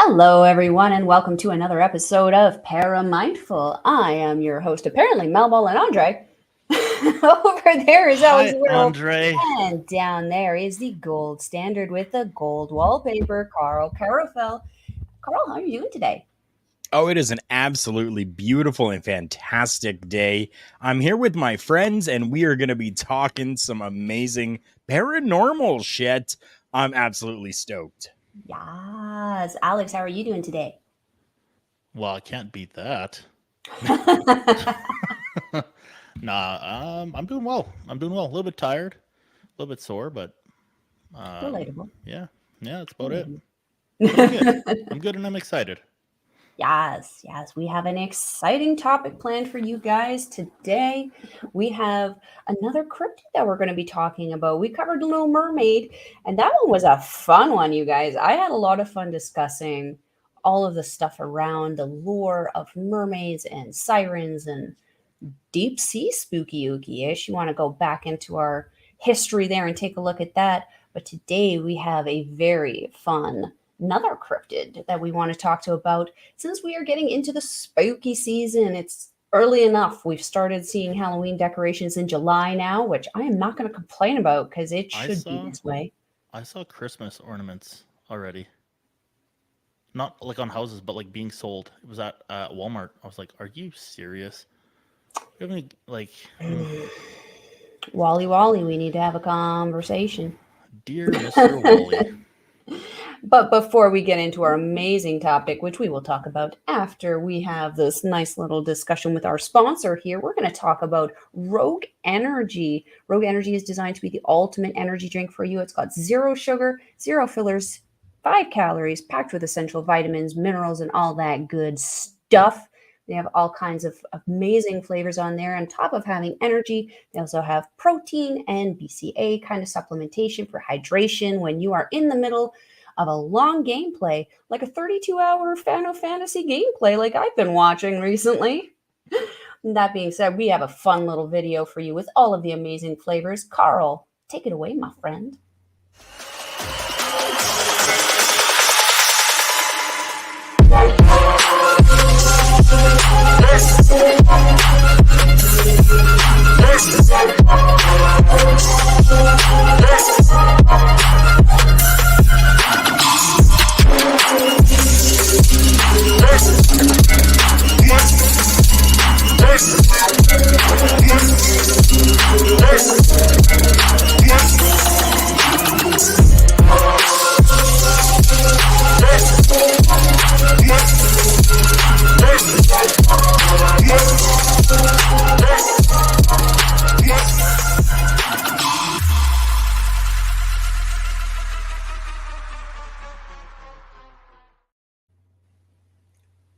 Hello, everyone, and welcome to another episode of Paramindful. I am your host, apparently Melball and Andre. Over there is Alex Hi, Whittle, Andre. and down there is the gold standard with the gold wallpaper, Karl Carafel. Karl, how are you doing today? Oh, it is an absolutely beautiful and fantastic day. I'm here with my friends, and we are going to be talking some amazing paranormal shit. I'm absolutely stoked. Yes, Alex, how are you doing today? Well, I can't beat that. I'm doing well. I'm doing well. A little bit tired, a little bit sore, but Relatable. yeah, that's about it. Relatable. But I'm good. I'm good, and I'm excited. Yes, we have an exciting topic planned for you guys today. We have another cryptid that we're going to be talking about. We covered Little Mermaid, and that one was a fun one, you guys. I had a lot of fun discussing all of the stuff around the lore of mermaids and sirens and deep sea spooky ooky ish. You want to go back into our history there and take a look at that. But today we have a very fun another cryptid that we want to talk to about since we are getting into the spooky season. It's early enough. We've started seeing Halloween decorations in July now, which I am not going to complain about because it I should be saw this way. I saw Christmas ornaments already. Not like on houses, but like being sold. It was at Walmart. I was like, "Are you serious? You have any like, Wally, we need to have a conversation. dear Mister Wally?" But before we get into our amazing topic, which we will talk about after we have this nice little discussion with our sponsor here, we're going to talk about Rogue Energy. Rogue Energy is designed to be the ultimate energy drink for you. It's got zero sugar, zero fillers, 5 calories, packed with essential vitamins, minerals, and all that good stuff. They have all kinds of amazing flavors on there. On top of having energy, they also have protein and BCA kind of supplementation for hydration when you are in the middle of a long gameplay, like a 32-hour Final Fantasy gameplay like I've been watching recently. That being said, we have a fun little video for you with all of the amazing flavors. Karl, take it away, my friend.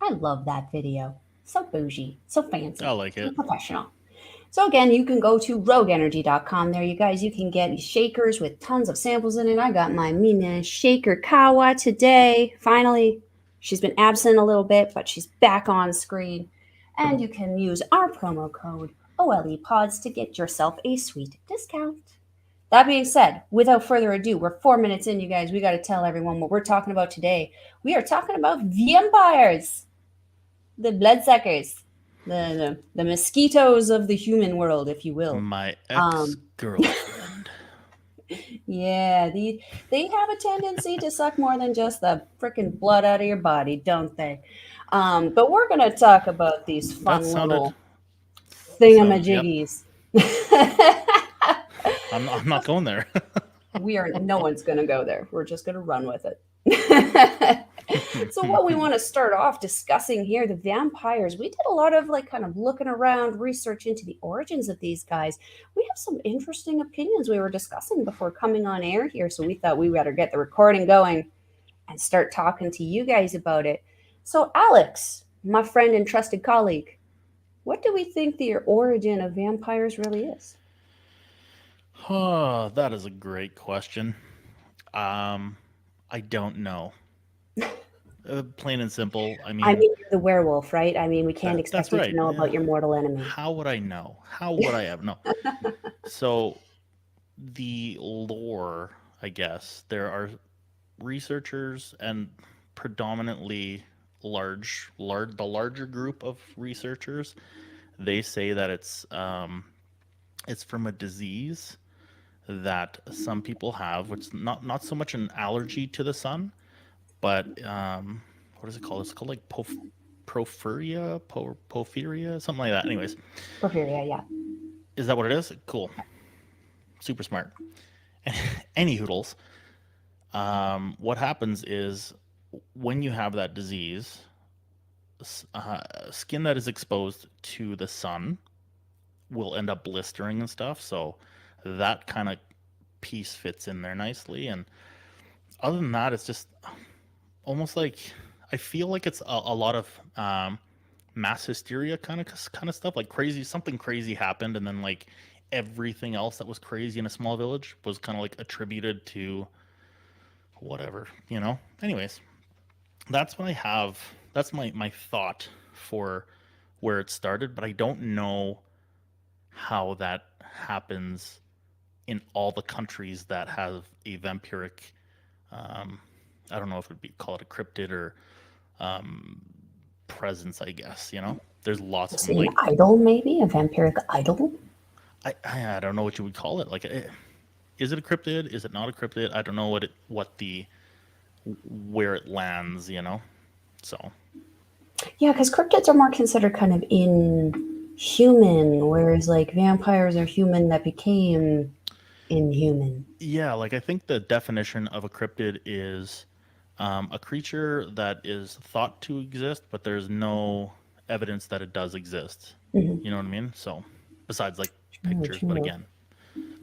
I love that video. So bougie, so I fancy, like so it. professional. So again, you can go to rogueenergy.com. There, you guys, you can get shakers with tons of samples in it. I got my Mina Shaker Kawa today. Finally, she's been absent a little bit, but she's back on screen. And you can use our promo code OLEPODS to get yourself a sweet discount. That being said, without further ado, we're 4 minutes in, you guys. We got to tell everyone what we're talking about today. We are talking about vampires, the bloodsuckers, the mosquitoes of the human world, if you will. My Um, ex-girlfriend. yeah, they have a tendency to suck more than just the freaking blood out of your body, don't they? But we're gonna talk about these fun That sounded. little Yep. thingamajiggies. I'm not going there. No one's gonna go there. We're just gonna run with it. So what we want to start off discussing here, the vampires, we did a lot of like kind of looking around, research into the origins of these guys. We have some interesting opinions we were discussing before coming on air here, so we thought we better get the recording going and start talking to you guys about it. So Alex, my friend and trusted colleague, what do we think the origin of vampires really is? Oh, that is a great question. I don't know. Plain and simple. I I mean, mean, you're the werewolf, right? I mean, we can't that's expect you to right. know Yeah. about your mortal enemy. How would I know? How would I have no? So the lore, I guess, there are researchers and predominantly the larger group of researchers, they say that it's from a disease that some people have, which is not so much an allergy to the sun, but what is it called? It's called like porphyria, something like that. Anyways, Porphyria, yeah. is that what it is? Cool, super smart. Any hoodles. What happens is when you have that disease, skin that is exposed to the sun will end up blistering and stuff. So that kind of piece fits in there nicely. And other than that, it's just almost like I feel like it's a lot of mass hysteria kind of stuff. Like something crazy happened, and then like everything else that was crazy in a small village was kind of like attributed to whatever, Anyways, that's what I have. That's my thought for where it started, but I don't know how that happens in all the countries that have a vampiric, I don't know if call it a cryptid or presence, I guess, There's lots of them. An idol, maybe? A vampiric idol? I don't know what you would call it. Like, is it a cryptid? Is it not a cryptid? I don't know where it lands, So. Yeah, because cryptids are more considered kind of inhuman, whereas like vampires are human that became inhuman. Yeah, like I think the definition of a cryptid is a creature that is thought to exist, but there's no evidence that it does exist. Mm-hmm. You know what I mean? So, besides like pictures, but again,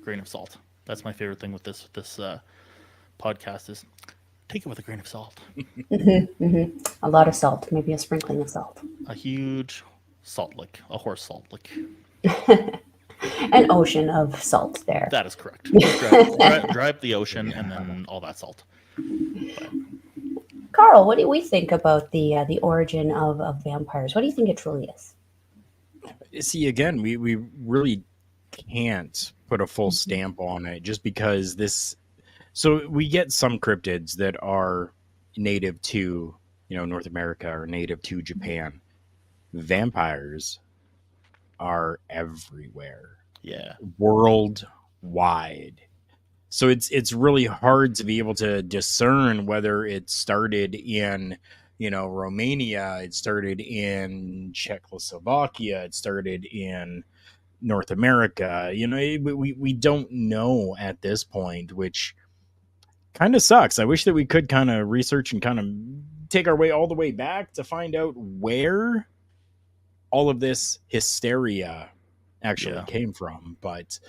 grain of salt. That's my favorite thing with this podcast is take it with a grain of salt. Mm-hmm, mm-hmm. A lot of salt, maybe a sprinkling of salt. A huge salt lick, a horse salt lick. An ocean of salt there. That is correct. Dry up the ocean and then all that salt. But. Karl, what do we think about the origin of vampires? What do you think it truly is? See, again, we really can't put a full stamp on it just because so we get some cryptids that are native to, North America or native to Japan. Vampires are everywhere. Yeah. Worldwide. So it's really hard to be able to discern whether it started in, Romania, it started in Czechoslovakia, it started in North America. We don't know at this point, which kind of sucks. I wish that we could kind of research and kind of take our way all the way back to find out where all of this hysteria actually came from. But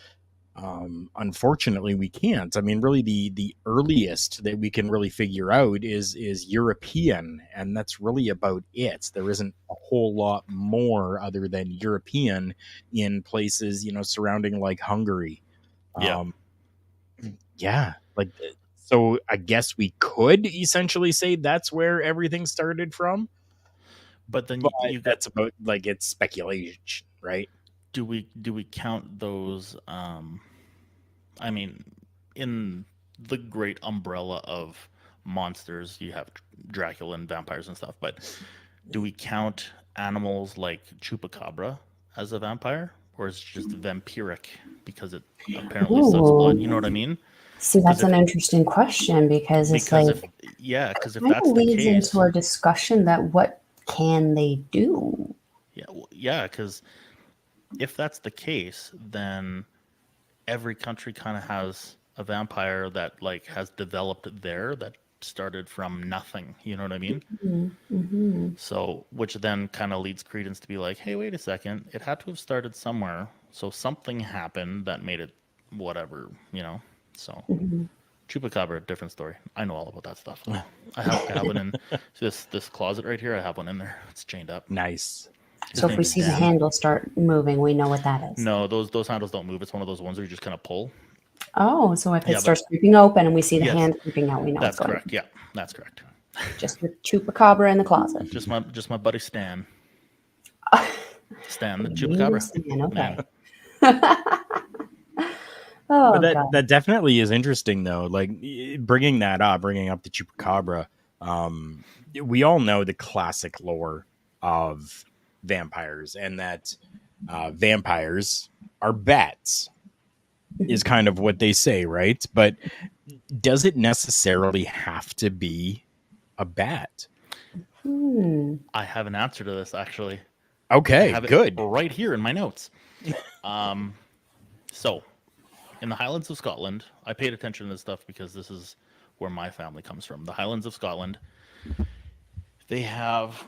unfortunately, we can't. I mean, really, the earliest that we can really figure out is European, and that's really about it. There isn't a whole lot more other than European in places, surrounding like Hungary. Like. So I guess we could essentially say that's where everything started from. But then that's about like it's speculation, right? Do we count those? I mean, in the great umbrella of monsters, you have Dracula and vampires and stuff. But do we count animals like Chupacabra as a vampire, or is it just vampiric because it apparently sucks blood? You know what I mean? See, that's an interesting question because it's because if that's leads the case, into our discussion that what can they do? Because if that's the case, then every country kind of has a vampire that like has developed there that started from nothing. You know what I mean? Mm-hmm. So, which then kind of leads credence to be like, hey, wait a second, it had to have started somewhere. So something happened that made it whatever, So, Chupacabra, different story. I know all about that stuff. I have one in this closet right here. I have one in there. It's chained up. Nice. So if we see the handle start moving, we know what that is. No, those handles don't move. It's one of those ones where you just kind of pull. Oh, so if it starts creeping open and we see the hand creeping out, we know that's what's correct. Yeah, that's correct. Just your Chupacabra in the closet. Just my buddy Stan. Stan the Chupacabra. Stan, okay. But that definitely is interesting, though. Like bringing up the Chupacabra. We all know the classic lore of vampires, and that vampires are bats, is kind of what they say, right? But does it necessarily have to be a bat? I have an answer to this, actually. Okay, I have good. it right here in my notes. So, in the Highlands of Scotland, I paid attention to this stuff because this is where my family comes from. The Highlands of Scotland, they have,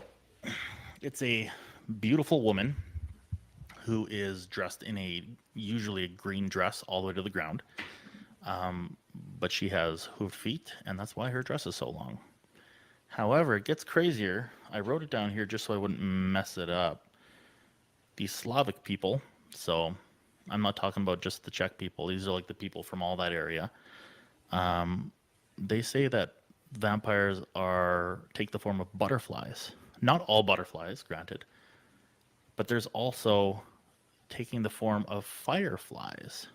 it's a beautiful woman who is dressed in usually a green dress all the way to the ground. But she has hooved feet, and that's why her dress is so long. However, it gets crazier. I wrote it down here just so I wouldn't mess it up. These Slavic people, so I'm not talking about just the Czech people, these are like the people from all that area. They say that vampires take the form of butterflies. Not all butterflies, granted, but there's also taking the form of fireflies.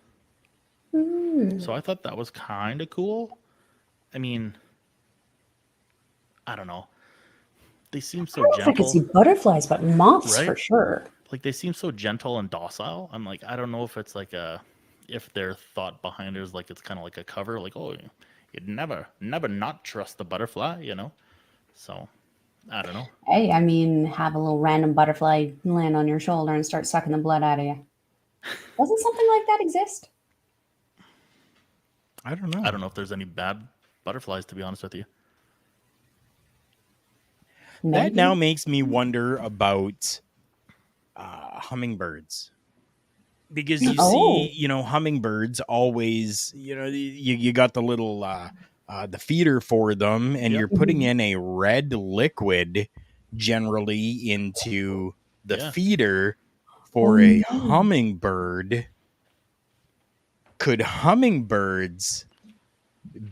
So I thought that was kind of cool. I mean, I don't know. They seem so I don't know if I could see gentle, butterflies, but moths for right? sure. Like they seem so gentle and docile. I'm like, I don't know if it's like if their thought behind it is like it's kind of like a cover, like, oh, you'd never not trust the butterfly, you know? So I don't know. Hey, I mean, have a little random butterfly land on your shoulder and start sucking the blood out of you. Doesn't something like that exist? I don't know. I don't know if there's any bad butterflies, to be honest with you. That Maybe. now makes me wonder about hummingbirds. Because you Oh. see, hummingbirds always, you got the little the feeder for them, and Yep. you're putting in a red liquid generally into the Yeah. feeder for Oh, a no. hummingbird. Could hummingbirds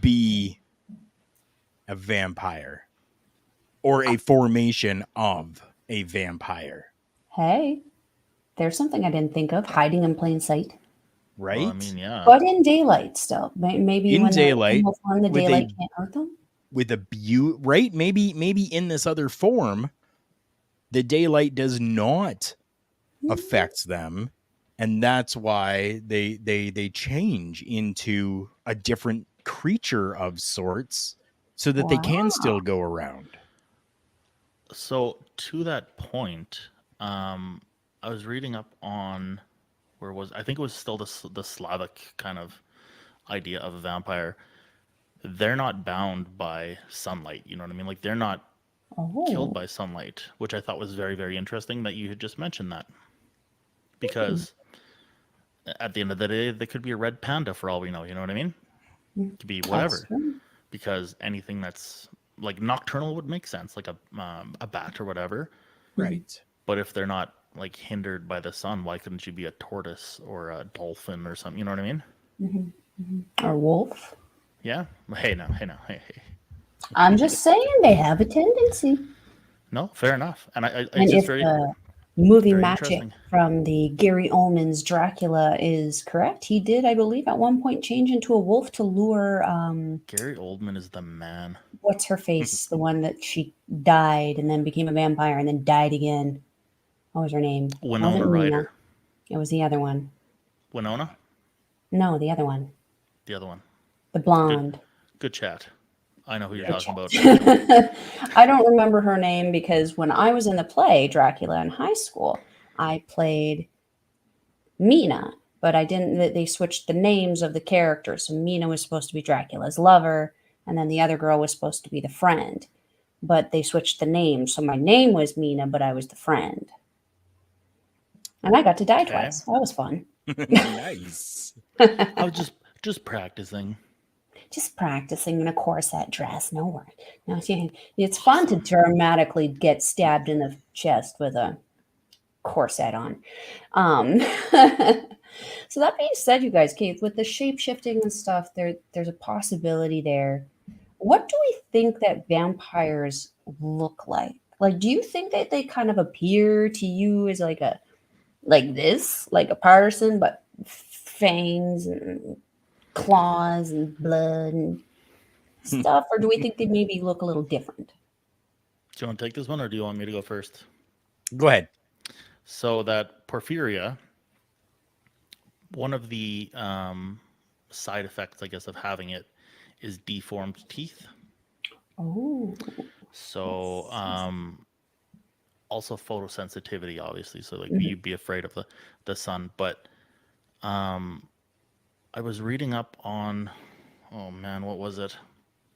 be a vampire or a formation of a vampire? Hey, there's something I didn't think of, hiding in plain sight. Right? Well, I mean, yeah. But in daylight still. Maybe In when they're daylight, in the form, the with daylight can't hurt them. with a right? Maybe in this other form, the daylight does not affect them, and that's why they change into a different creature of sorts so that they can still go around. So to that point, I was reading up on I think it was still the Slavic kind of idea of a vampire. They're not bound by sunlight, you know what I mean? Like they're not killed Oh. by sunlight, which I thought was very, very interesting that you had just mentioned that. Because at the end of the day, they could be a red panda for all we know, you know what I mean? It could be whatever. That's true. Because anything that's like nocturnal would make sense, like a bat or whatever. Right. But if they're not like hindered by the sun, why couldn't you be a tortoise or a dolphin or something? You know what I mean? Or wolf. Yeah. Hey, hey. I'm just saying they have a tendency. No, fair enough. And And it's if just very, the movie very magic interesting. from the Gary Oldman's Dracula is correct, he did, I believe, at one point change into a wolf to lure Gary Oldman is the man. what's her face, the one that she died and then became a vampire and then died again. What was her name? Winona Wasn't Nina. Ryder. It was the other one. Winona? No, the other one. The other one. The blonde. Good chat. I know who you're talking about. I don't remember her name because when I was in the play Dracula in high school, I played Mina, but I didn't. They switched the names of the characters. So Mina was supposed to be Dracula's lover, and then the other girl was supposed to be the friend. But they switched the names, so my name was Mina, but I was the friend, and I got to die twice. That was fun. Nice. I was just practicing. Just practicing in a corset dress. No worry. No, it's fun to dramatically get stabbed in the chest with a corset on. So that being said, you guys, Keith, with the shape shifting and stuff, there's a possibility there. What do we think that vampires look like? Like, do you think that they kind of appear to you as like a person, but fangs and claws and blood and stuff, or do we think they maybe look a little different? Do you want to take this one, or do you want me to go first? Go ahead. So that porphyria, one of the side effects, I guess, of having it is deformed teeth. Oh. So also photosensitivity, obviously. So like you'd be afraid of the sun. But I was reading up on, oh man, what was it?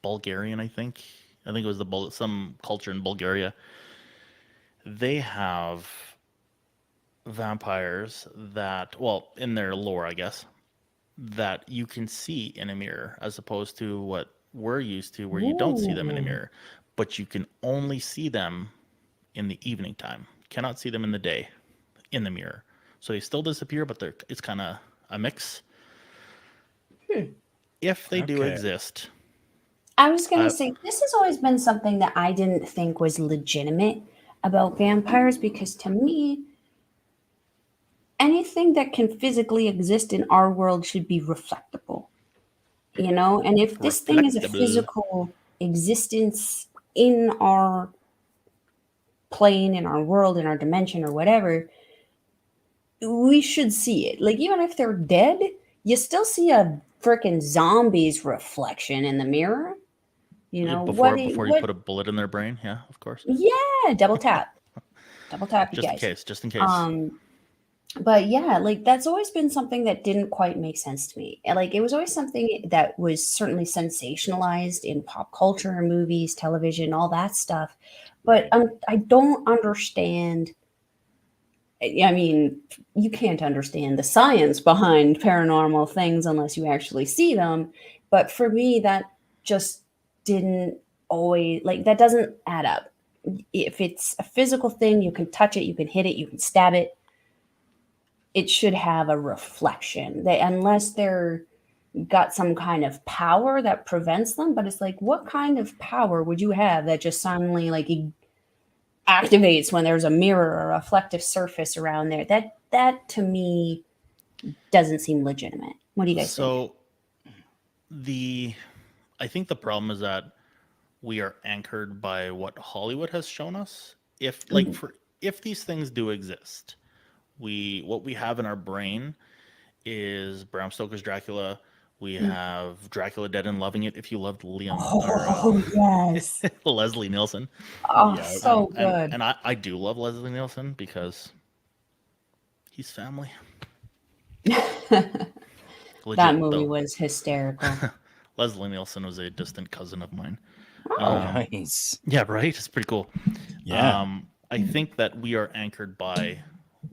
Bulgarian, I think. I think it was some culture in Bulgaria. They have vampires that, well, in their lore, I guess, that you can see in a mirror, as opposed to what we're used to, where you don't see them in a mirror, but you can only see them in the evening time. Cannot see them in the day in the mirror. So they still disappear, but it's kind of a mix. If they do exist. I was going to say, this has always been something that I didn't think was legitimate about vampires, because to me, anything that can physically exist in our world should be reflectable, you know? And if this thing is a physical existence in our plane, in our world, in our dimension, or whatever, we should see it. Like, even if they're dead, you still see a freaking zombie's reflection in the mirror. You know, before you put a bullet in their brain, yeah, of course. Yeah, double tap, you guys. Just in case. But yeah, like that's always been something that didn't quite make sense to me. And like it was always something that was certainly sensationalized in pop culture, movies, television, all that stuff. But I don't understand. I mean, you can't understand the science behind paranormal things unless you actually see them. But for me, that just didn't always, like, that doesn't add up. If it's a physical thing, you can touch it, you can hit it, you can stab it. It should have a reflection. Unless they're got some kind of power that prevents them. But it's like, what kind of power would you have that just suddenly like activates when there's a mirror or a reflective surface around there? That to me doesn't seem legitimate. What do you guys think? So I think the problem is that we are anchored by what Hollywood has shown us. If these things do exist, what we have in our brain is Bram Stoker's Dracula. We have Dracula Dead and Loving It. If you loved Liam, yes, Leslie Nielsen. Oh, yeah. So good. And I do love Leslie Nielsen because he's family. That movie was hysterical. Leslie Nielsen was a distant cousin of mine. Nice. Yeah, right? It's pretty cool. Yeah. I think that we are anchored by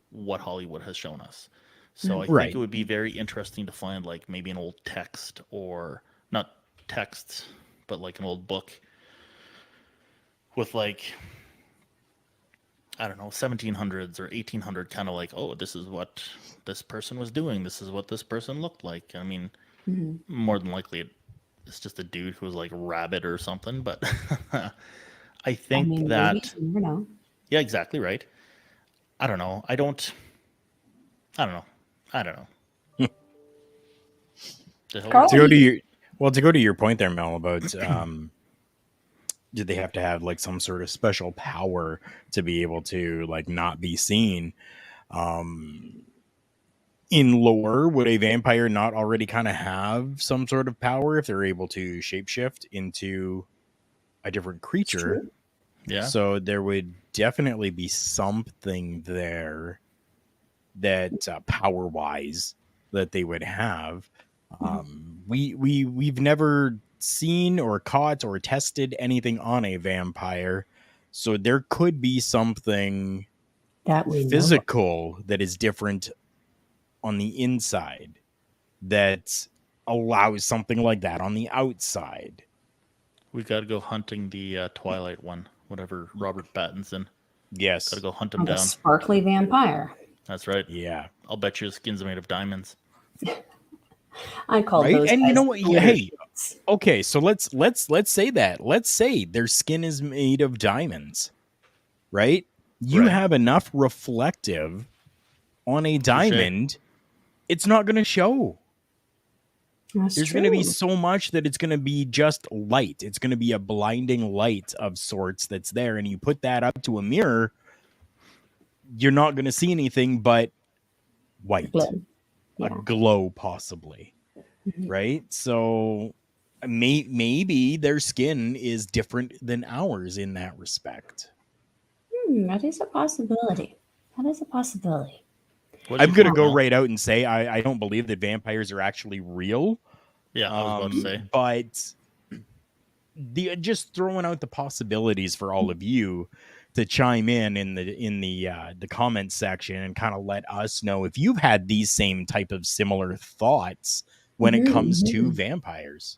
what Hollywood has shown us. So I think it would be very interesting to find like maybe an old text, or not texts, but like an old book with like, I don't know, 1700s or 1800 kind of like, oh, this is what this person was doing. This is what this person looked like. I mean, more than likely it's just a dude who was like rabbit or something. But I think that, you never know. Yeah, exactly right. I don't know. I don't know. Karl, To go to your point there, Mel, about did they have to have like some sort of special power to be able to like not be seen? In lore, would a vampire not already kind of have some sort of power if they're able to shapeshift into a different creature? Yeah. So there would definitely be something there that power wise that they would have. We've never seen or caught or tested anything on a vampire, so there could be something that we physical that is different on the inside that allows something like that on the outside. We got to go hunting the Twilight one, whatever Robert Pattinson. Yes, got to go hunt him down. Sparkly vampire. That's right. Yeah, I'll bet you his skin's made of diamonds. I call those. And you know what? Hey, okay, so let's say that. Let's say their skin is made of diamonds, right? You have enough reflective on a diamond, it's not going to show. That's There's going to be true. so much that it's going to be just light. It's going to be a blinding light of sorts that's there. And you put that up to a mirror, you're not going to see anything but white, Blood. a Yeah. glow, possibly. Mhm. Right? So maybe their skin is different than ours in that respect. That is a possibility. That is a possibility. What do you I'm going to think, go Mel? right out and say I don't believe that vampires are actually real. Yeah, I was about to say. But just throwing out the possibilities for all of you to chime in the comment section and kind of let us know if you've had these same type of similar thoughts when it comes to Mhm. vampires.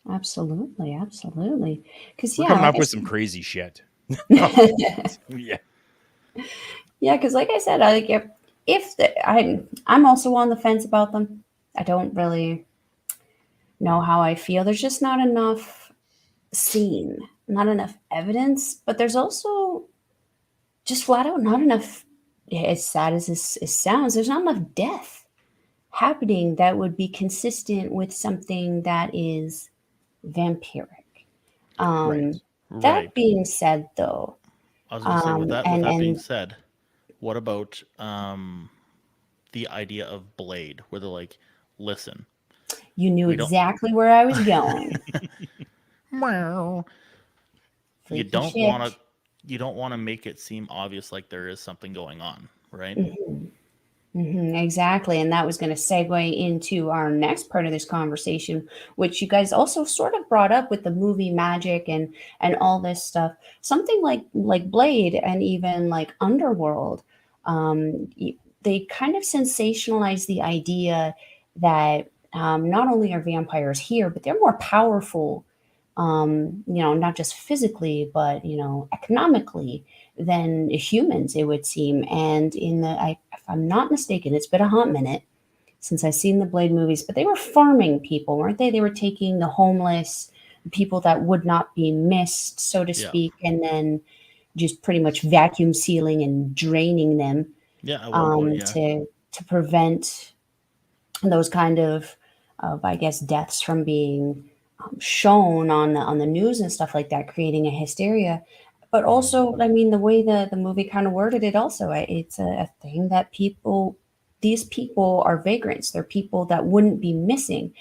Absolutely, absolutely. Because We're yeah, coming like up I with some crazy shit. said, Yeah. yeah, because like I said, I like I'm also on the fence about them. I don't really know how I feel. There's just not enough seen, not enough evidence, but there's also just flat out not enough. Yeah, as sad as this it sounds, there's not enough death happening that would be consistent with something that is vampiric. Right. Um, that Right. being said, though, I was gonna say with that being and said, what about the idea of Blade, where they're like, listen, you knew we don't exactly where I was going. you Freaky don't want to shit. make it seem obvious like there is something going on, right? Exactly. And that was going to segue into our next part of this conversation, which you guys also sort of brought up with the movie magic and all this stuff. Something like Blade and even like Underworld. They kind of sensationalize the idea that not only are vampires here, but they're more powerful, not just physically, but, economically than humans, it would seem. And if I'm not mistaken, it's been a hot minute since I've seen the Blade movies, but they were farming people, weren't they? They were taking the homeless, people that would not be missed, so to Yeah. speak, and then just pretty much vacuum sealing and draining them Yeah, at one point, yeah. to prevent those kind of I guess deaths from being shown on the news and stuff like that, creating a hysteria. But also, I mean, the way the movie kind of worded it, also, it's a thing that these people are vagrants. They're people that wouldn't be missing,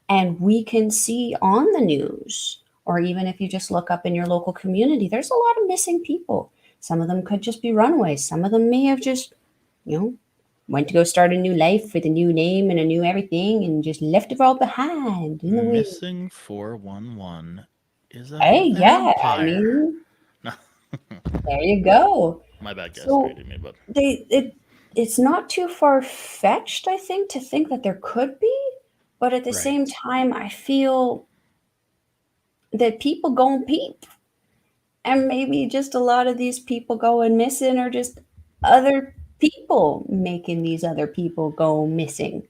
and we can see on the news, or even if you just look up in your local community, there's a lot of missing people. Some of them could just be runaways. Some of them may have just, you know, went to go start a new life with a new name and a new everything and just left it all behind in the wind. Missing 411 is a Hey, yeah, I vampire. mean, there you go. My bad guess So created me, but it's not too far fetched, I think, to think that there could be, but at the same Right. time, I feel that people go and peep, and maybe just a lot of these people going missing are just other people making these other people go missing.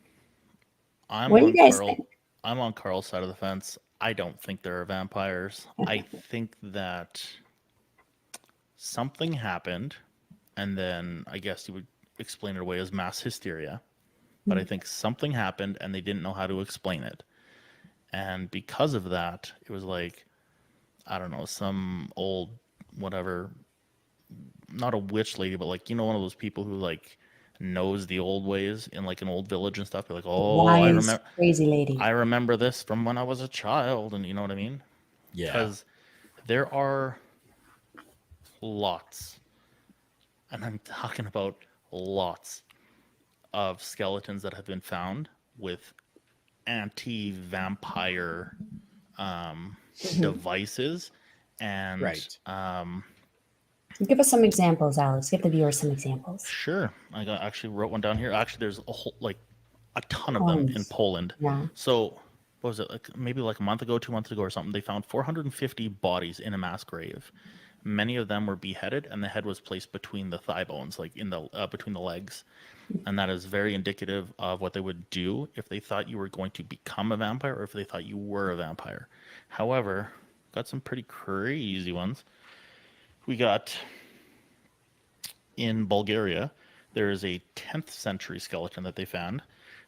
I'm What do you on guys Carl. think? I'm on Carl's side of the fence. I don't think there are vampires. I think that something happened, and then I guess you would explain it away as mass hysteria. But I think something happened, and they didn't know how to explain it. And because of that, it was like, I don't know, some old whatever, not a witch lady, but like, one of those people who like knows the old ways in like an old village and stuff. You're like, oh, Wise, crazy I lady. remember this from when I was a child, and you know what I mean? Yeah. Because there are lots, and I'm talking about lots of skeletons that have been found with anti-vampire devices, and Right. Give us some examples, Alex. Give the viewers some examples. sure, actually wrote one down here. Actually, there's a whole like a ton of them in Tons. Poland. Yeah. So what was it, like maybe like a month ago, 2 months ago or something? They found 450 bodies in a mass grave. Many of them were beheaded, and the head was placed between the thigh bones, like in the between the legs. And that is very indicative of what they would do if they thought you were going to become a vampire, or if they thought you were a vampire. However, got some pretty crazy ones. We got in Bulgaria, there is a 10th century skeleton that they found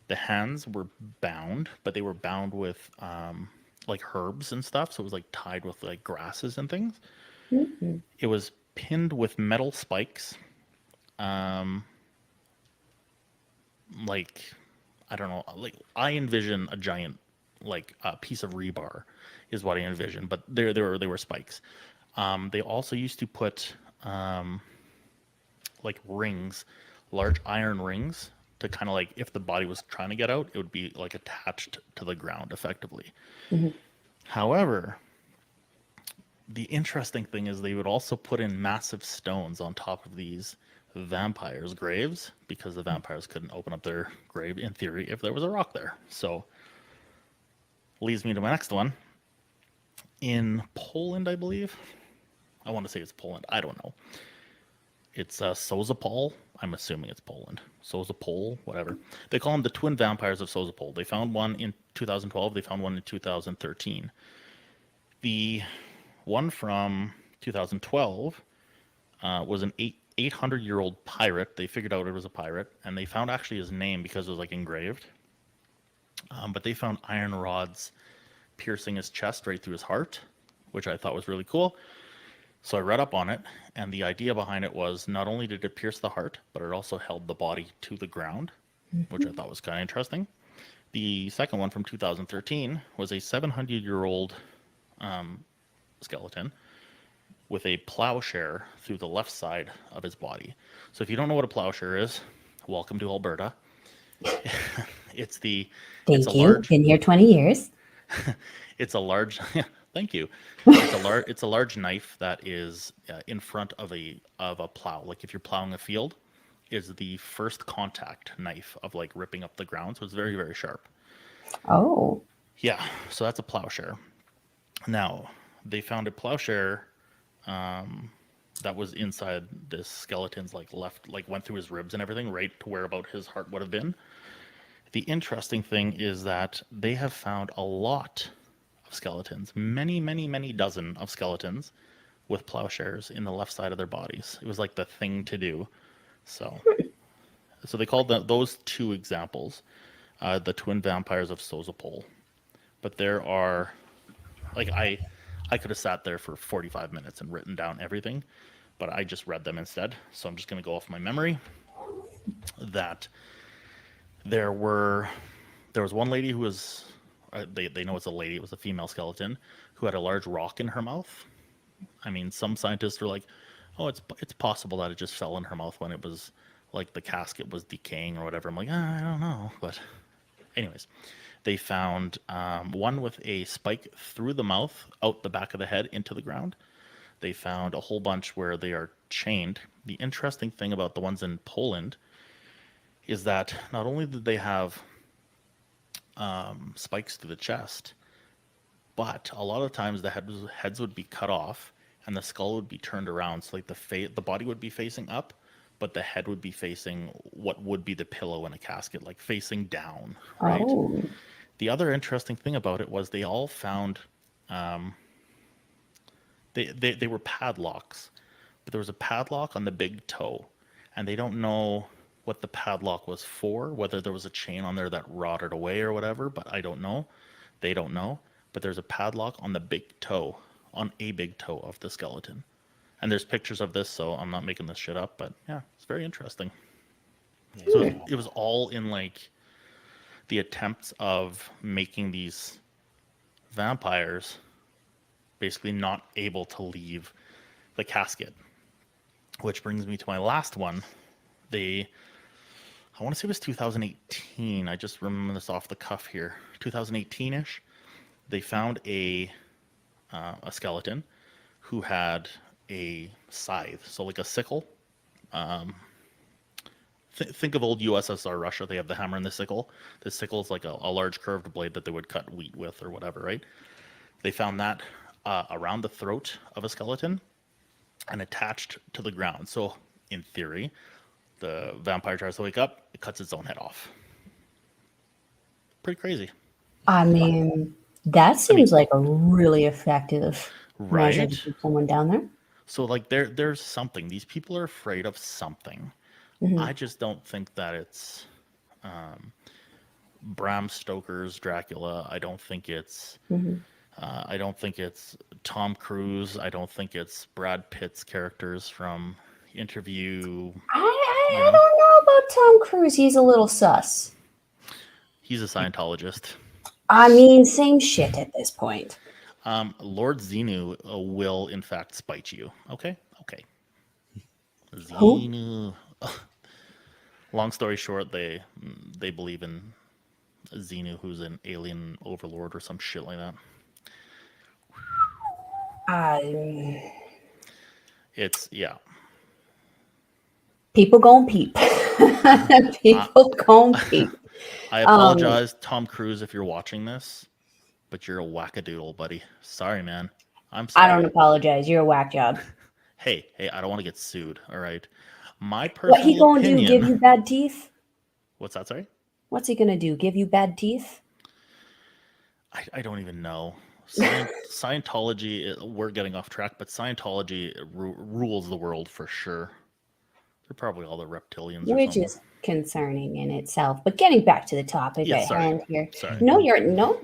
The hands were bound, but they were bound with like herbs and stuff. So it was like tied with like grasses and things. Mhm. It was pinned with metal spikes. Um, like I don't know, like I envision a giant like a piece of rebar is what I envision, but they were spikes. They also used to put like rings, large iron rings, to kind of like if the body was trying to get out, it would be like attached to the ground effectively. Mhm. However, the interesting thing is they would also put in massive stones on top of these vampires' graves because the vampires couldn't open up their grave in theory if there was a rock there. So, leads me to my next one. In Poland, I believe. I want to say it's Poland. I don't know. It's Sozopol. I'm assuming it's Poland. Sozopol, whatever. They call them the twin vampires of Sozopol. They found one in 2012. They found one in 2013. The one from 2012 was an 800-year-old pirate. They figured out it was a pirate, and they found actually his name because it was like engraved. But they found iron rods piercing his chest right through his heart, which I thought was really cool. So I read up on it, and the idea behind it was not only did it pierce the heart, but it also held the body to the ground, which I thought was kind of interesting. The second one from 2013 was a 700-year-old skeleton with a plowshare through the left side of his body. So if you don't know what a plowshare is, welcome to Alberta. it's a Thank you. large Been here 20 years. it's a large thank you. It's a large knife that is in front of a plow. Like if you're plowing a field, is the first contact knife of like ripping up the ground. So it's very, very sharp. Oh. Yeah, so that's a plowshare. Now, they found a plowshare that was inside this skeleton's like left, like went through his ribs and everything, right to where about his heart would have been. The interesting thing is that they have found a lot of skeletons, many, many, many dozen of skeletons with plowshares in the left side of their bodies. It was like the thing to do. So they called those two examples the twin vampires of Sozopol. But there are, like, I could have sat there for 45 minutes and written down everything, but I just read them instead. So I'm just going to go off my memory that there was one lady who was, they know it's a lady, it was a female skeleton, who had a large rock in her mouth. I mean, some scientists are like, oh, it's possible that it just fell in her mouth when it was, like, the casket was decaying or whatever. I'm like, I don't know. But anyways, they found one with a spike through the mouth, out the back of the head, into the ground. They found a whole bunch where they are chained. The interesting thing about the ones in Poland is that not only did they have spikes through the chest, but a lot of times the heads would be cut off and the skull would be turned around. So like the body would be facing up, but the head would be facing what would be the pillow in a casket, like facing down, right? Oh. The other interesting thing about it was they all found they were padlocks, but there was a padlock on the big toe, and they don't know what the padlock was for, whether there was a chain on there that rotted away or whatever, but I don't know. They don't know. But there's a padlock on the big toe, on a big toe of the skeleton. And there's pictures of this, so I'm not making this shit up, but yeah, it's very interesting. So it was all in like the attempts of making these vampires basically not able to leave the casket. Which brings me to my last one. I want to say it was 2018. I just remember this off the cuff here. 2018-ish. They found a skeleton who had a scythe, so like a sickle. Think of old USSR Russia. They have the hammer and the sickle. The sickle is like a large curved blade that they would cut wheat with or whatever, right? They found that around the throat of a skeleton and attached to the ground. So in theory, the vampire tries to wake up, it cuts its own head off. Pretty crazy. I mean, that seems like a really effective measure Right? to keep someone down there. So like there's something. These people are afraid of something. Mhm. I just don't think that it's Bram Stoker's Dracula. I don't think it's Mhm. Tom Cruise. I don't think it's Brad Pitt's characters from Interview. I don't know about Tom Cruise. He's a little sus. He's a Scientologist. I mean, same shit at this point. Lord Xenu will in fact spite you. Okay. Who? Xenu. Long story short, they believe in Xenu, who's an alien overlord or some shit like that. It's People gon' peep. People gon' peep. I apologize, Tom Cruise, if you're watching this, but you're a wackadoodle, buddy. Sorry, man. I'm sorry. I don't apologize. You're a whack job. Hey, I don't want to get sued. All right. My What he personal gonna opinion. do? Give you bad teeth? What's that? Sorry. What's he gonna do? Give you bad teeth? I don't even know. Scientology. We're getting off track, but Scientology rules the world for sure. They're probably all the reptilians, or Which something. is concerning in itself. But getting back to the topic Yeah, at sorry. hand here. Sorry. No,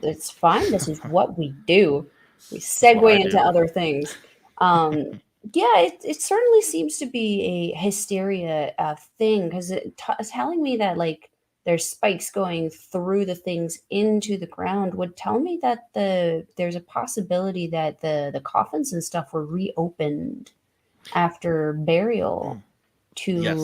it's fine. This is what we do. We what segue I into do. other things. Yeah, it certainly seems to be a hysteria thing because it's telling me that like there's spikes going through the things into the ground would tell me that there's a possibility that the coffins and stuff were reopened after burial to Yes.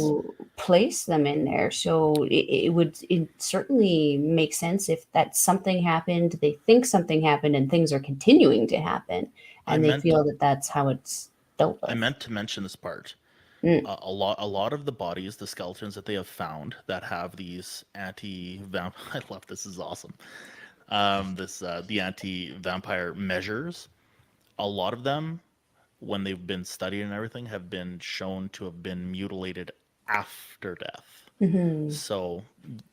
place them in there. So it certainly makes sense if that something happened, they think something happened and things are continuing to happen and they feel that that's how it's dealt with. I meant to mention this part. Mm. A lot of the bodies, the skeletons that they have found that have these anti-vamp. I love this. Is awesome. The anti-vampire measures. A lot of them, when they've been studied and everything, have been shown to have been mutilated after death. Mhm. So,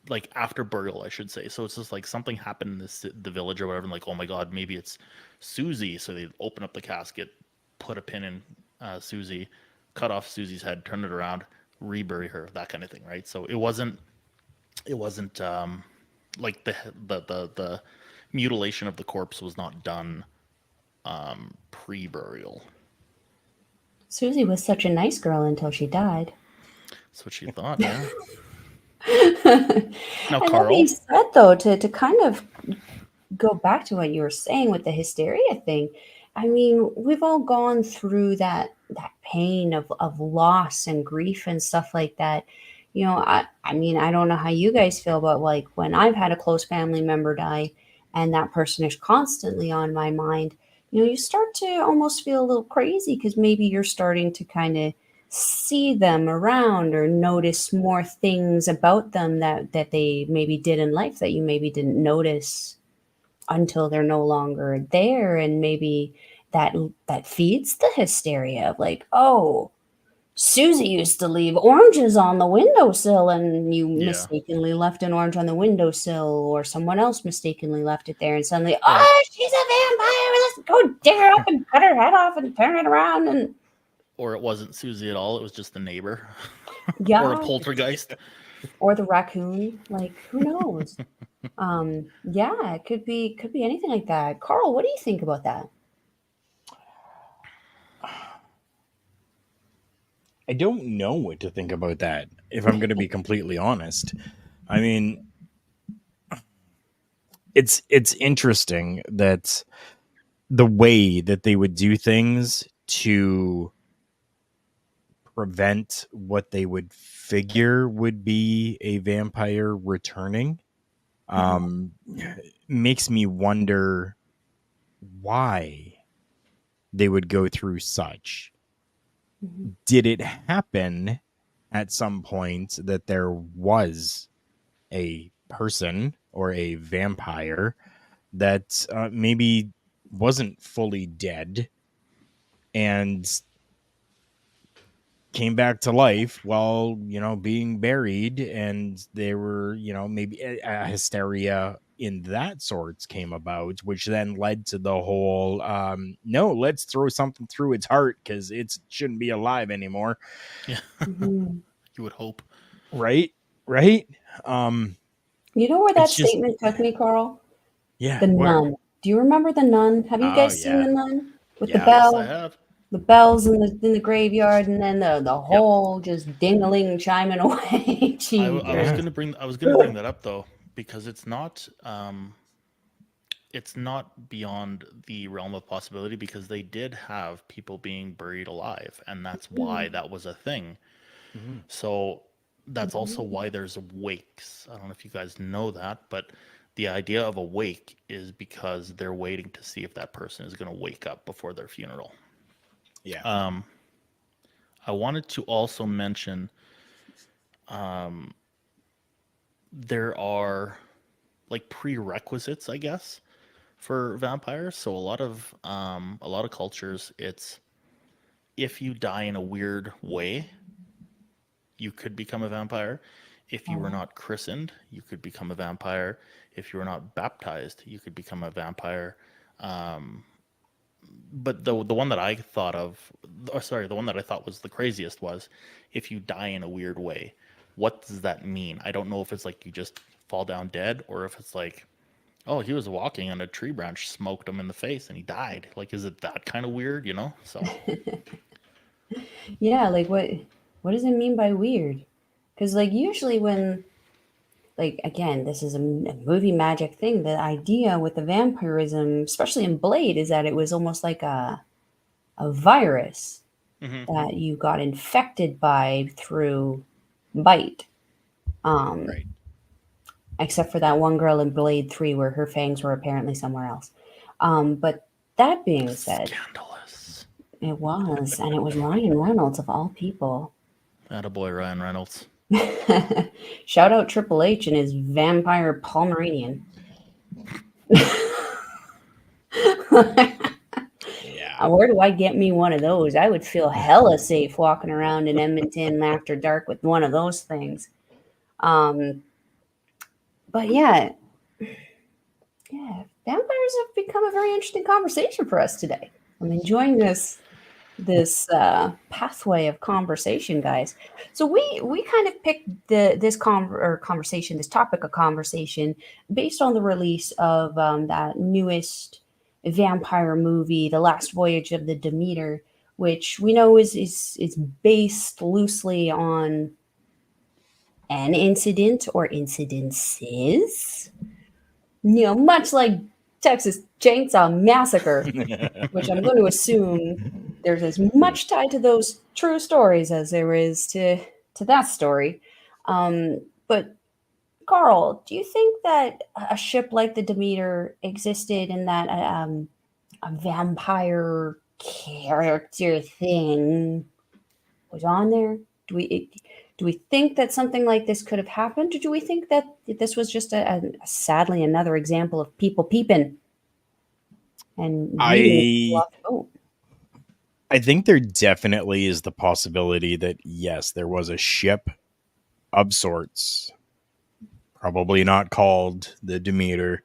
like after burial, I should say. So it's just like something happened in the village or whatever. And like, oh my god, maybe it's Susie. So they open up the casket, put a pin in Susie, cut off Susie's head, turn it around, rebury her, that kind of thing, right? So it wasn't like the mutilation of the corpse was not done pre-burial. Susie was such a nice girl until she died. That's what she thought, yeah. Now, And that Karl. being said, though, to kind of go back to what you were saying with the hysteria thing, I mean, we've all gone through that pain of loss and grief and stuff like that. You know, I mean, I don't know how you guys feel, but like when I've had a close family member die and that person is constantly on my mind, you know, you start to almost feel a little crazy because maybe you're starting to kind of see them around or notice more things about them that they maybe did in life that you maybe didn't notice until they're no longer there, and maybe that feeds the hysteria of like, oh, Susie used to leave oranges on the windowsill and you Yeah. mistakenly left an orange on the windowsill, or someone else mistakenly left it there, and suddenly, Or- oh, she's a vampire, let's go dig her up and cut her head off and turn it around. And Or it wasn't Susie at all, it was just the neighbor. yeah, Or a poltergeist. or the raccoon, like who knows. Yeah, it could be anything like that. Karl, what do you think about that? I don't know what to think about that, if I'm going to be completely honest. I mean, it's interesting that the way that they would do things to prevent what they would figure would be a vampire returning makes me wonder why they would go through such. Did it happen at some point that there was a person or a vampire that maybe wasn't fully dead and came back to life while, you know, being buried, and there were, you know, maybe a hysteria in that sorts came about, which then led to the whole no, let's throw something through its heart because it shouldn't be alive anymore. Yeah. Mhm. You would hope. Right You know where that It's just statement took me, Carl? yeah. The Where? Nun. Do you remember The Nun? Have you Oh guys seen yeah, The Nun? With the yeah. Yes, I bell, have. the bells in the graveyard, and then the Yep. whole just ding-a-ling chiming away. I was Yeah. Jeepers. gonna bring that up though, because it's not beyond the realm of possibility, because they did have people being buried alive, and that's why that was a thing. Mhm. So that's also Mhm. why there's wakes. I don't know if you guys know that, but the idea of a wake is because they're waiting to see if that person is going to wake up before their funeral. Yeah. Um, I wanted to also mention um, there are like prerequisites, I guess, for vampires. So a lot of cultures, it's if you die in a weird way, you could become a vampire. If you were Oh, not christened, you could become a vampire. If you were not baptized, you could become a vampire. Um, but the one that I thought of, or sorry, the one that I thought was the craziest was if you die in a weird way. What does that mean? I don't know if it's like you just fall down dead, or if it's like, oh, he was walking and a tree branch smoked him in the face and he died. Like, is it that kind of weird, you know? So, yeah. Like what does it mean by weird? Because like usually when like again, this is a movie magic thing. The idea with the vampirism, especially in Blade, is that it was almost like a virus hmm that you got infected by through bite. Um, Right. except for that one girl in Blade 3 where her fangs were apparently somewhere else. But that being said, scandalous. it was, and it was Ryan Reynolds of all people. Attaboy, Ryan Reynolds. Shout out Triple H and his vampire Pomeranian. Yeah. Where do I get me one of those? I would feel hella safe walking around in Edmonton after dark with one of those things. Um, but yeah, vampires have become a very interesting conversation for us today. I'm enjoying this pathway of conversation, guys. So we kind of picked conversation, this topic of conversation, based on the release of that newest vampire movie, The Last Voyage of the Demeter, which we know is based loosely on an incident or incidences, much like Texas Chainsaw Massacre, which I'm going to assume there's as much tied to those true stories as there is to that story. But Carl, do you think that a ship like the Demeter existed and that a vampire character thing was on there? Do we do we think that something like this could have happened, or do we think that this was just sadly another example of people peeping and reading I off the boat? I think there definitely is the possibility that yes, there was a ship of sorts, probably not called the Demeter,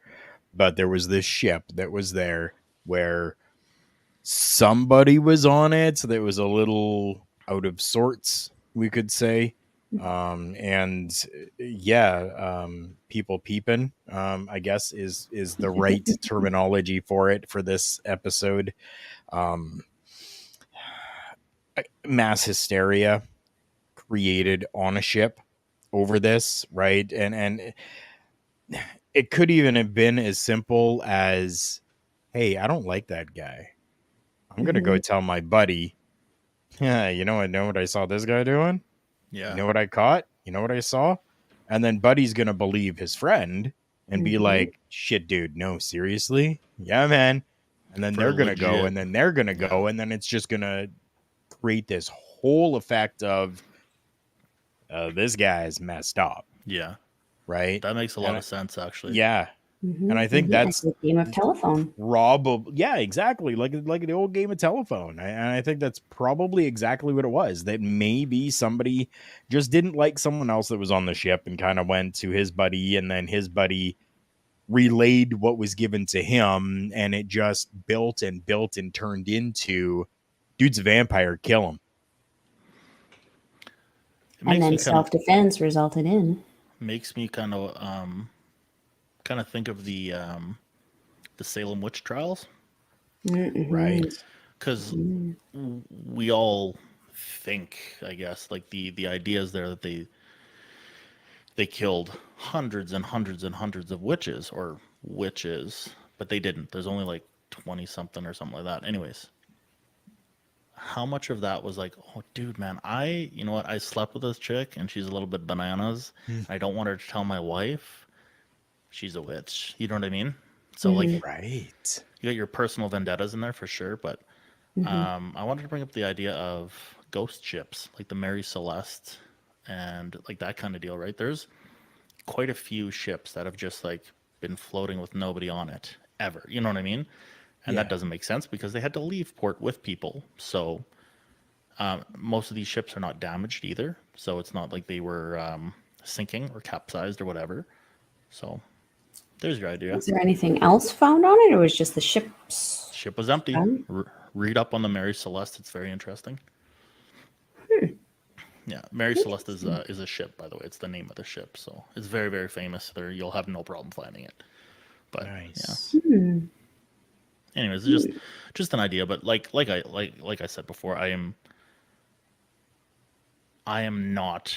but there was this ship that was there where somebody was on it that was a little out of sorts, we could say. And yeah, people peeping, I guess is the right terminology for it for this episode. Um, mass hysteria created on a ship over this, right? And it could even have been as simple as, hey, I don't like that guy. I'm gonna go Mhm. tell my buddy. Yeah, I know what I saw this guy doing. You Yeah. know what I caught? You know what I saw? And then Buddy's gonna believe his friend and be Mhm. like, shit, dude, no, seriously? Yeah, man. And then For they're gonna go, legit. and then they're gonna Yeah. go, and then it's just gonna create this whole effect of this guy's messed up, Yeah. right? That makes a lot And of sense, actually. yeah, and Mhm. I think Mhm. Like that's the game of telephone. probably, yeah, exactly, like the old game of telephone. And I think that's probably exactly what it was. That maybe somebody just didn't like someone else that was on the ship and kind of went to his buddy, and then his buddy relayed what was given to him, and it just built and built and turned into, dude's a vampire, kill him. It And makes then me kind of self defense resulted in. makes me kind of kind of think of the Salem witch trials, Right. because we all think, I guess, like the idea is there that they killed hundreds and hundreds and hundreds of witches, but they didn't. There's only like 20 something or something like that. Anyways, how much of that was like, oh, dude, man, you know what? I slept with this chick and she's a little bit bananas. I don't want her to tell my wife she's a witch. You know what I mean? So like, Right. you got your personal vendettas in there for sure, but I wanted to bring up the idea of ghost ships, like the Mary Celeste and like that kind of deal, right? There's quite a few ships that have just like been floating with nobody on it ever. You know what I mean? And Yeah. that doesn't make sense because they had to leave port with people. So most of these ships are not damaged either. So it's not like they were sinking or capsized or whatever. So there's your idea. Was there anything else found on it, or was just the ships? Ship was empty. Um, Read up on the Mary Celeste. It's very interesting. Yeah, Mary Celeste is a ship, by the way. It's the name of the ship, so it's very, very famous. There, you'll have no problem finding it. But Nice. yeah. Anyways, it's just an idea. But like I said before, I am not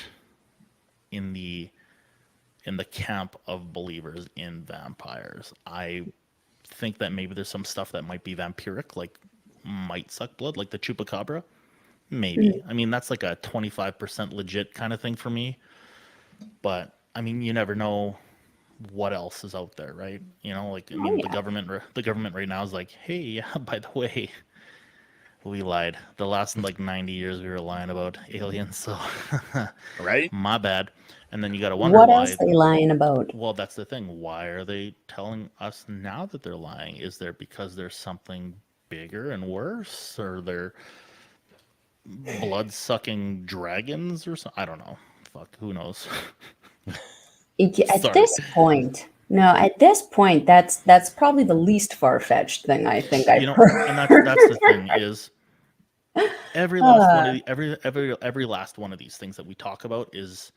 in the camp of believers in vampires. I think that maybe there's some stuff that might be vampiric, like might suck blood, like the chupacabra. Maybe. I mean, that's like a 25% legit kind of thing for me. But I mean, you never know what else is out there, right? You know, like I mean, the government right now is like, hey, yeah, by the way, we lied. The last like 90 years we were lying about aliens, so Right. my bad. And then you got to wonder what why. else they lying about? Well, that's the thing. Why are they telling us now that they're lying? Is there because there's something bigger and worse, or they're blood-sucking dragons or something? I don't know. Fuck, who knows? At Sorry. this point, that's probably the least far-fetched thing I think I've heard. And that's the thing is every last one of these things that we talk about is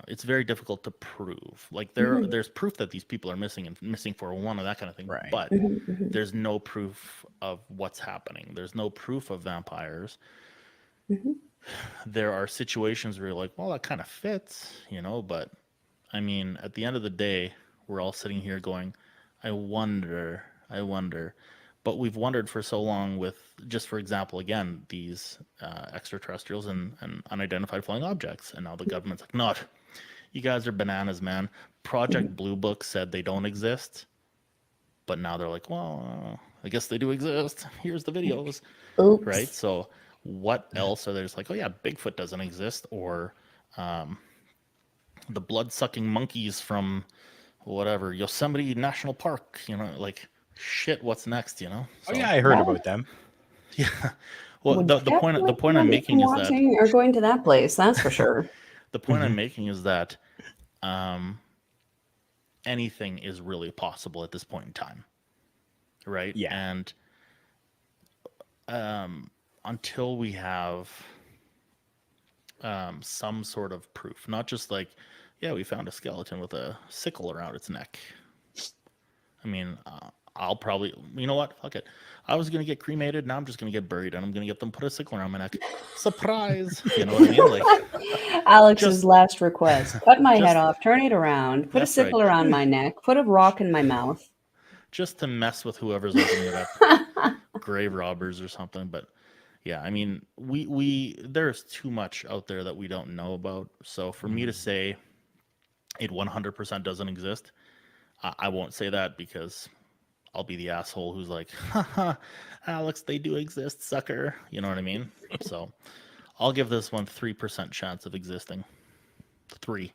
it's very difficult to prove. Like there's proof that these people are missing and missing for one or that kind of thing, Right. but there's no proof of what's happening. There's no proof of vampires. There are situations where you're like, well, that kind of fits, you know, but I mean, at the end of the day, we're all sitting here going, I wonder. But we've wondered for so long with, just for example, again, these extraterrestrials and unidentified flying objects. And now the government's like, no, you guys are bananas, man. Project Blue Book said they don't exist. But now they're like, well, I guess they do exist. Here's the videos. Oops. Right? So what else are there? Just like, oh yeah, Bigfoot doesn't exist, or the blood-sucking monkeys from whatever Yosemite National Park. You know, like shit. What's next? You know? Oh yeah, I heard about them. Yeah. Well, the point I'm making is that are going to that place. That's for sure. the point I'm making is that anything is really possible at this point in time, right? Yeah. And until we have some sort of proof, not just like, yeah, we found a skeleton with a sickle around its neck. I mean, I'll probably, you know what? Fuck it. I was going to get cremated. Now I'm just going to get buried and I'm going to get them put a sickle around my neck. Surprise. You know what I mean? Like Alex's last request. Cut my head off, turn it around, put a That's sickle right. around my neck, put a rock in my mouth. just to mess with whoever's opening it up. Grave robbers or something. But yeah, I mean, there's too much out there that we don't know about. So for me to say it 100% doesn't exist, I won't say that because I'll be the asshole who's like, haha, Alex, they do exist, sucker. You know what I mean? So I'll give this one 3% chance of existing. 3.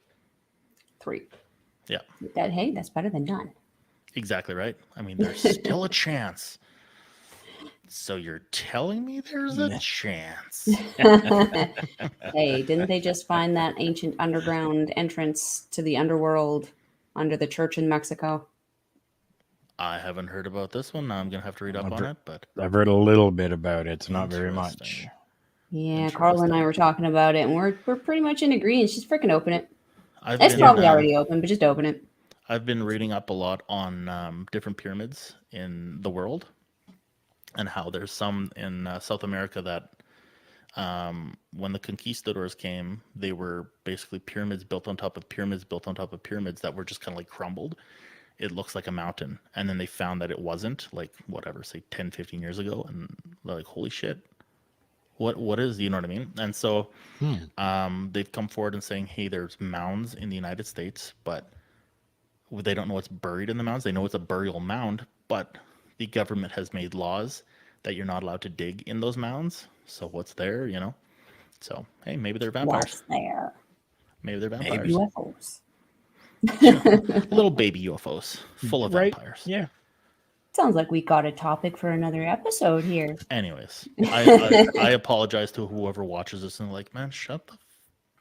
Yeah. That's better than none. Exactly right. I mean, there's still a chance. So you're telling me there's a chance? Hey, didn't they just find that ancient underground entrance to the underworld under the church in Mexico? I haven't heard about this one. Now I'm gonna have to read up on it. But I've heard a little bit about it, not very much. Interesting. Yeah, Karl and I were talking about it, and we're pretty much in agreement. Just freaking open it. I've It's been, probably already open, but just open it. I've been reading up a lot on different pyramids in the world, and how there's some in South America that when the conquistadors came, they were basically pyramids built on top of pyramids built on top of pyramids that were just kind of like crumbled. It looks like a mountain. And then they found that it wasn't, like, whatever, say 10, 15 years ago. And they're like, holy shit, what is, you know what I mean? And so they've come forward and saying, hey, there's mounds in the United States, but they don't know what's buried in the mounds. They know it's a burial mound, but the government has made laws that you're not allowed to dig in those mounds. So what's there, you know? So, hey, maybe they're vampires. What's there? Maybe they're vampires. UFOs. Little baby UFOs full of Right? vampires. Yeah. Sounds like we got a topic for another episode here. Anyways, I apologize to whoever watches this and like, man, shut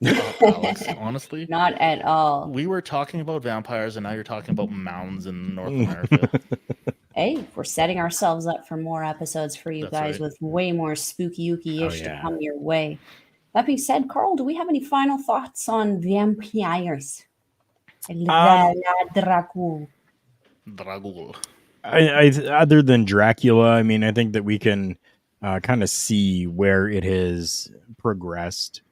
the fuck up, Alex. Honestly, Not at all. we were talking about vampires and now you're talking about mounds in North America. Hey, we're setting ourselves up for more episodes for you That's guys right. with way more spooky-ish Oh, to yeah. come your way. That being said, Karl, do we have any final thoughts on vampires? Dracula. Dragul. I other than Dracula, I mean, I think that we can kind of see where it has progressed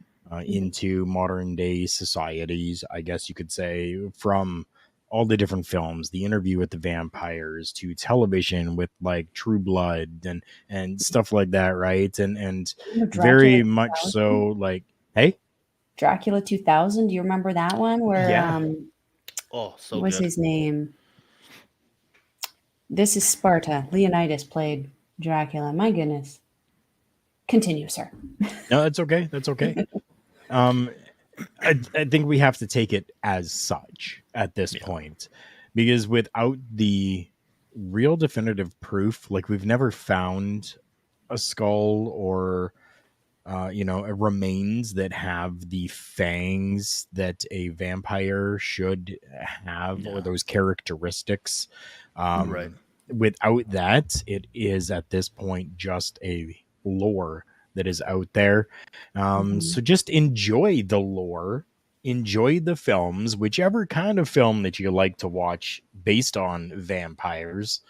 into modern day societies, I guess you could say, from all the different films, The Interview with the Vampires, to television with like True Blood and stuff like that, right? And very much so, like, hey, Dracula 2000. Do you remember that one? Where Yeah. Oh, so what's good. his name? This is Sparta. Leonidas played Dracula. My goodness. Continue, sir. no, that's okay. That's okay. I think we have to take it as such at this point, because without the real definitive proof, like we've never found a skull or a remains that have the fangs that a vampire should have, or those characteristics. Right. Without that, it is at this point just a lore that is out there. So just enjoy the lore, enjoy the films, whichever kind of film that you like to watch based on vampires,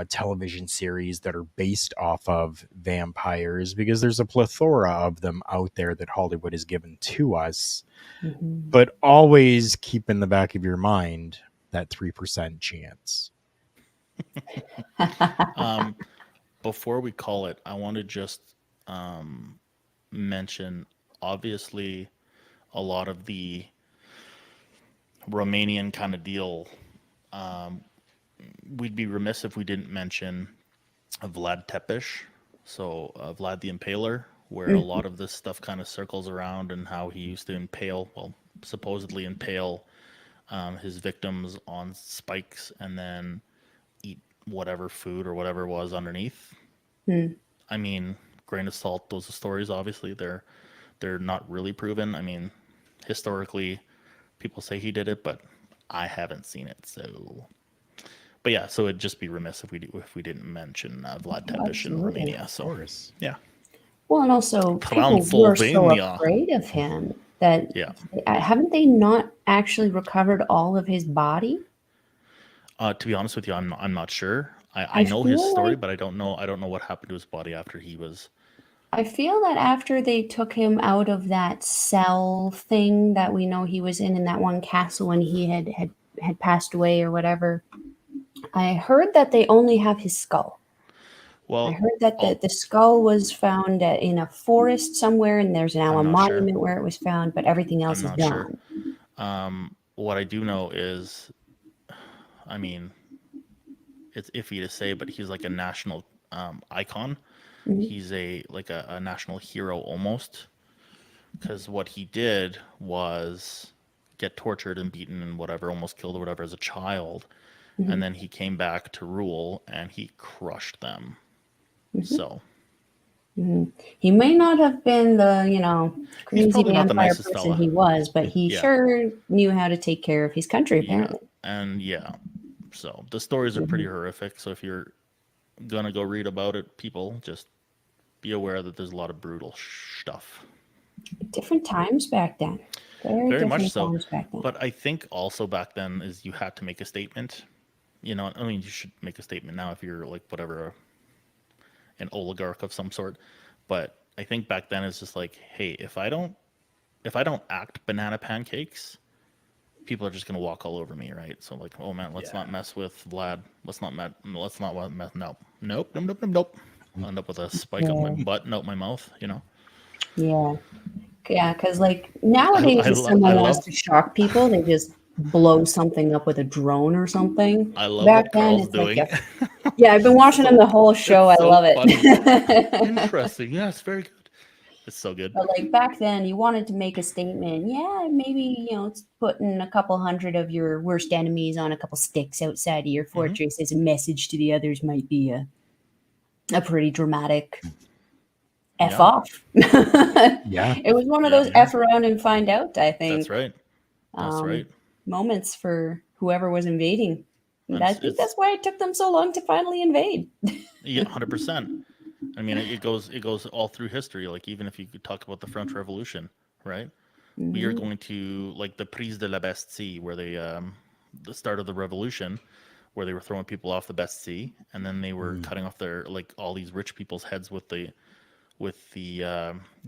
television series that are based off of vampires, because there's a plethora of them out there that Hollywood has given to us. But always keep in the back of your mind that 3% chance. Before we call it, I want to just mention, obviously, a lot of the Romanian kind of deal. We'd be remiss if we didn't mention Vlad Tepes, so Vlad the Impaler, where a lot of this stuff kind of circles around, and how he used to supposedly impale his victims on spikes and then eat whatever food or whatever was underneath. I mean, grain of salt, those stories, obviously, they're not really proven. I mean, historically, people say he did it, but I haven't seen it. So, but yeah, so it'd just be remiss if we didn't mention Vlad Tepes in Romania. So, yeah. Well, and also people were so Transylvania. afraid of him that haven't they not actually recovered all of his body? To be honest with you, I'm not sure. I know his story, but I don't know what happened to his body after he was. I feel that after they took him out of that cell thing that we know he was in that one castle when he had passed away or whatever, I heard that they only have his skull. Well, I heard that the skull was found in a forest somewhere, and there's now a monument where it was found, but everything else is gone. Sure. What I do know is, I mean, it's iffy to say, but he's like a national icon. He's a national hero almost, because what he did was get tortured and beaten and whatever, almost killed or whatever as a child, and then he came back to rule and he crushed them. So he may not have been the crazy vampire person fella he was, but he sure knew how to take care of his country apparently. And so the stories are pretty horrific. So if you're gonna go read about it, people, just be aware that there's a lot of brutal stuff. Different times back then. Very Very much different so. times back then. But I think also back then is you had to make a statement. You know, I mean, you should make a statement now if you're like whatever, an oligarch of some sort. But I think back then it's just like, hey, if I don't act banana pancakes, people are just gonna walk all over me, right? So like, oh man, let's not mess with Vlad. Let's not mess. Nope. I'll end up with a spike up my butt, and out my mouth. You know. Yeah. Yeah, because like nowadays, if someone wants to shock people, they just blow something up with a drone or something. I love Back what then, Karl's it's like, doing. yeah, I've been watching him the whole show. I so love it. Interesting. Yes, very good. It's so good. But like back then, you wanted to make a statement. Yeah, maybe it's putting a couple hundred of your worst enemies on a couple sticks outside of your fortress as a message to the others might be a pretty dramatic F off. Yeah. It was one of those F around and find out, I think. That's right. That's right. Moments for whoever was invading. I think that's why it took them so long to finally invade. Yeah, 100%. I mean, it goes all through history. Like even if you could talk about the French Revolution, right? We are going to like the Prise de la Bastille, where they the start of the revolution, where they were throwing people off the Bastille, and then they were cutting off their like all these rich people's heads with the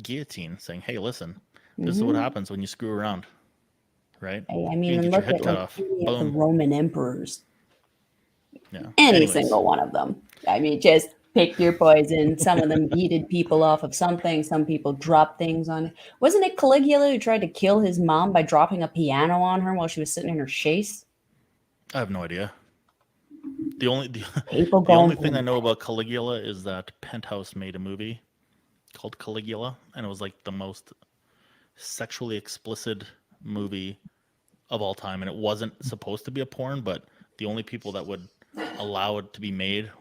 guillotine, saying, "Hey, listen, this is what happens when you screw around." Right? I mean, look at like, the Roman emperors. Yeah. Any single one of them. I mean, just pick your poison. Some of them yeeted people off of something. Some people dropped things on it. Wasn't it Caligula who tried to kill his mom by dropping a piano on her while she was sitting in her chaise? I have no idea. The only thing I know about Caligula is that Penthouse made a movie called Caligula, and it was like the most sexually explicit movie of all time, and it wasn't supposed to be a porn, but the only people that would allow it to be made,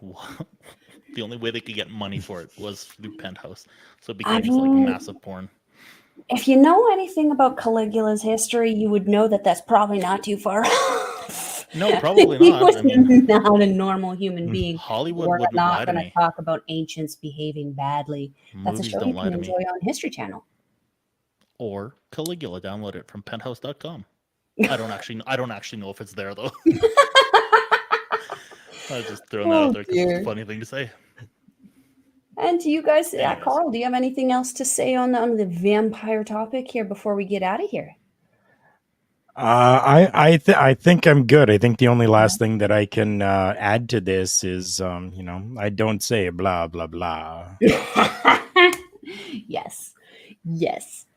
the only way they could get money for it was through Penthouse, so it became this like massive porn. If you know anything about Caligula's history, you would know that that's probably not too far off. No, probably not. He was not a normal human being. Hollywood We're wouldn't not lie to going to me. talk about ancients behaving badly. That's a show you can enjoy on History Channel. Or Caligula, download it from penthouse.com. I don't actually know if it's there though. I was just throwing that out there because it's a funny thing to say. And do you guys, Karl, do you have anything else to say on the vampire topic here before we get out of here? I think I'm good. I think the only last thing that I can add to this is, I don't say blah, blah, blah. Yes.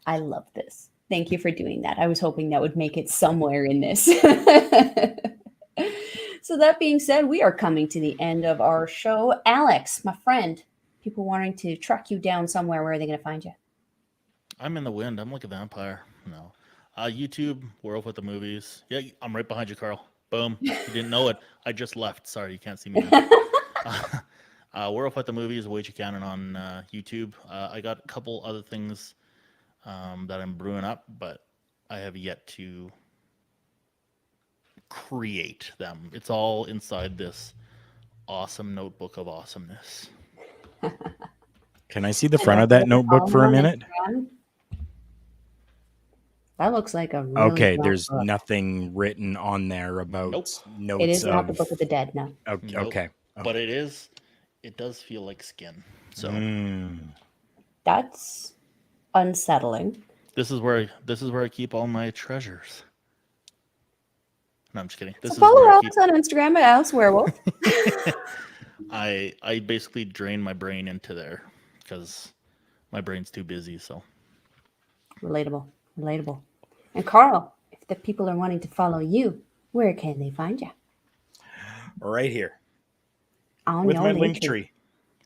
I love this. Thank you for doing that. I was hoping that would make it somewhere in this. So that being said, we are coming to the end of our show. Alex, my friend, people wanting to track you down somewhere, where are they going to find you? I'm in the wind. I'm like a vampire. No. YouTube, World with the Movies. Yeah, I'm right behind you, Karl. Boom. You didn't know it. I just left. Sorry, you can't see me. World with the Movies, Wage Cannon on YouTube. I got a couple other things that I'm brewing up, but I have yet to create them. It's all inside this awesome notebook of awesomeness. Can I see the front of that notebook for a minute? That looks like a really okay. There's book. Nothing written on there about notes. It is not the Book of the Dead, no. Okay. But it is. It does feel like skin. So that's unsettling. This is where I keep all my treasures. No, I'm just kidding. So follow Alex on Instagram at Alex Werewolf. I basically drain my brain into there because my brain's too busy. So relatable. And Karl, if the people are wanting to follow you, where can they find you? Right here. On with my link tree.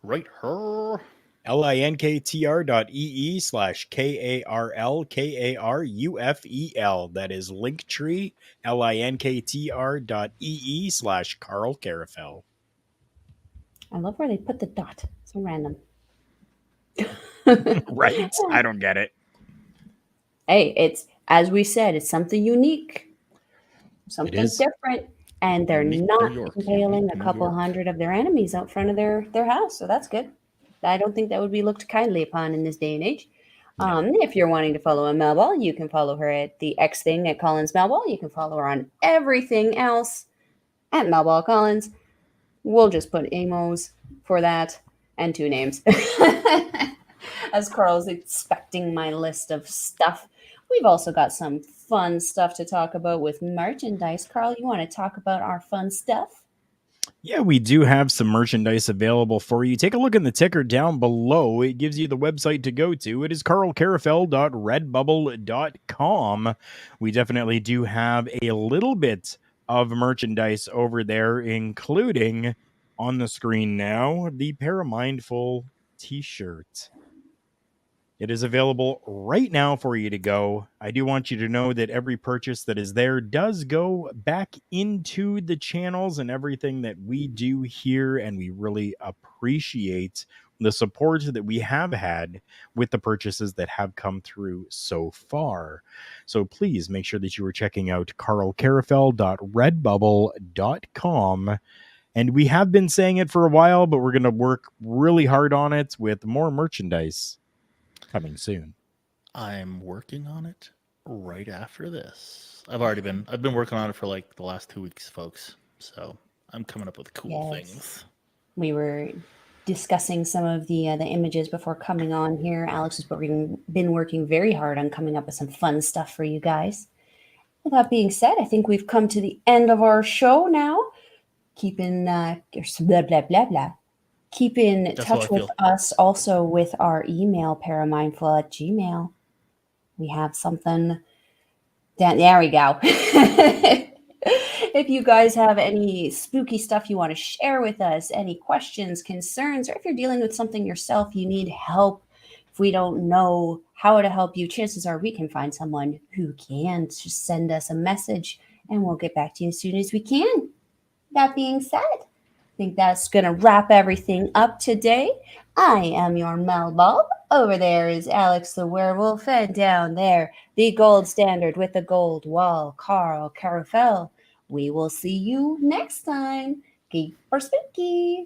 Right here. linktr.ee/KarlKarufel. That is Linktree, linktr.ee/Karl Karufel. I love where they put the dot. So random. Right. I don't get it. Hey, it's, as we said, it's something unique. Something different. And they're not impaling a couple hundred of their enemies out front of their house. So that's good. I don't think that would be looked kindly upon in this day and age. Yeah. If you're wanting to follow a Melball, you can follow her at the X thing at Collins Melball. You can follow her on everything else at Melball Collins. We'll just put emos for that and 2 names. As Karl's expecting my list of stuff. We've also got some fun stuff to talk about with merchandise. Karl, you want to talk about our fun stuff? Yeah, we do have some merchandise available for you. Take a look in the ticker down below. It gives you the website to go to. It is karlkarafel.redbubble.com. We definitely do have a little bit of merchandise over there, including on the screen now, the Paramindful t-shirt. It is available right now for you to go. I do want you to know that every purchase that is there does go back into the channels and everything that we do here, and we really appreciate the support that we have had with the purchases that have come through so far. So please make sure that you are checking out karlkarafel.redbubble.com. And we have been saying it for a while, but we're going to work really hard on it with more merchandise coming soon. I'm working on it right after this. I've been working on it for like the last 2 weeks, folks. So I'm coming up with cool things. We were discussing some of the images before coming on here. Alex has been working very hard on coming up with some fun stuff for you guys. With that being said, I think we've come to the end of our show now. Keep in blah blah blah blah. Keep in touch with us also with our email, paramindful@gmail.com. We have something down there. We go. If you guys have any spooky stuff you want to share with us, any questions, concerns, or if you're dealing with something yourself, you need help. If we don't know how to help you, chances are we can find someone who can. Just send us a message and we'll get back to you as soon as we can. That being said, I think that's going to wrap everything up today. I am your Melball. Over there is Alex the Werewolf, and down there, the gold standard with the gold wall, Karl Karafel. We will see you next time. Keep or spooky.